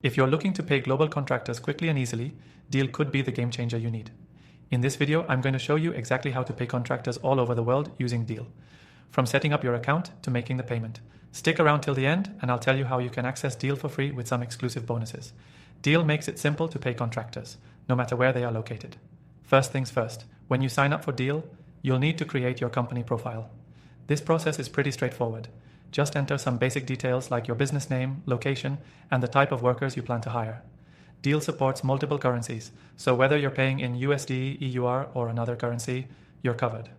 If you're looking to pay global contractors quickly and easily, Deel could be the game changer you need. In this video, I'm going to show you exactly how to pay contractors all over the world using Deel, from setting up your account to making the payment. Stick around till the end and I'll tell you how you can access Deel for free with some exclusive bonuses. Deel makes it simple to pay contractors, no matter where they are located. First things first, when you sign up for Deel, you'll need to create your company profile. This process is pretty straightforward. Just enter some basic details like your business name, location, and the type of workers you plan to hire. Deel supports multiple currencies, so whether you're paying in USD, EUR, or another currency, you're covered.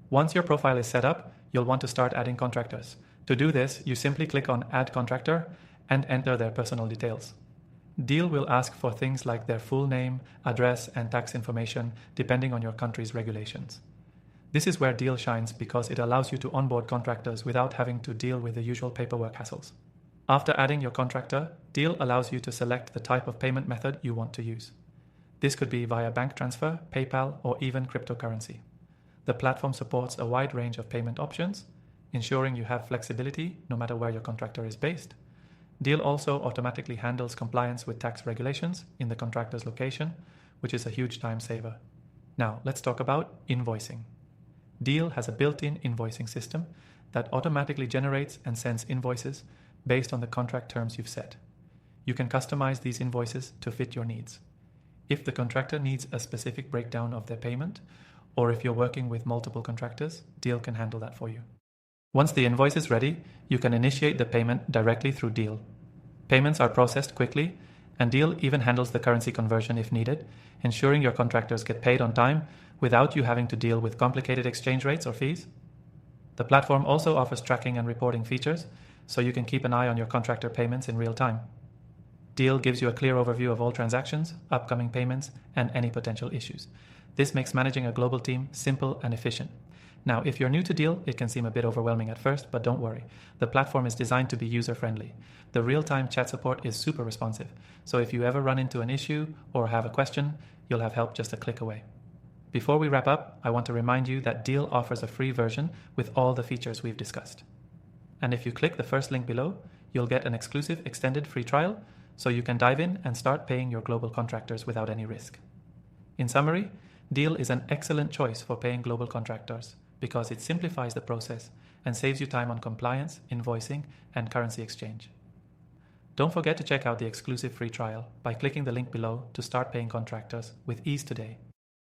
Once your profile is set up, you'll want to start adding contractors. To do this, you simply click on Add Contractor and enter their personal details. Deel will ask for things like their full name, address, and tax information depending on your country's regulations. This is where Deel shines because it allows you to onboard contractors without having to deal with the usual paperwork hassles. After adding your contractor, Deel allows you to select the type of payment method you want to use. This could be via bank transfer, PayPal, or even cryptocurrency. The platform supports a wide range of payment options, ensuring you have flexibility no matter where your contractor is based. Deel also automatically handles compliance with tax regulations in the contractor's location, which is a huge time saver. Now, let's talk about invoicing. Deel has a built-in invoicing system that automatically generates and sends invoices based on the contract terms you've set. You can customize these invoices to fit your needs. If the contractor needs a specific breakdown of their payment, or if you're working with multiple contractors, Deel can handle that for you. Once the invoice is ready, you can initiate the payment directly through Deel. Payments are processed quickly, and Deel even handles the currency conversion if needed, ensuring your contractors get paid on time without you having to deal with complicated exchange rates or fees. The platform also offers tracking and reporting features, so you can keep an eye on your contractor payments in real time. Deel gives you a clear overview of all transactions, upcoming payments, and any potential issues. This makes managing a global team simple and efficient. Now, if you're new to Deel, it can seem a bit overwhelming at first, but don't worry. The platform is designed to be user-friendly. The real-time chat support is super responsive, so if you ever run into an issue or have a question, you'll have help just a click away. Before we wrap up, I want to remind you that Deel offers a free version with all the features we've discussed. And if you click the first link below, you'll get an exclusive extended free trial, so you can dive in and start paying your global contractors without any risk. In summary, Deel is an excellent choice for paying global contractors because it simplifies the process and saves you time on compliance, invoicing, and currency exchange. Don't forget to check out the exclusive free trial by clicking the link below to start paying contractors with ease today.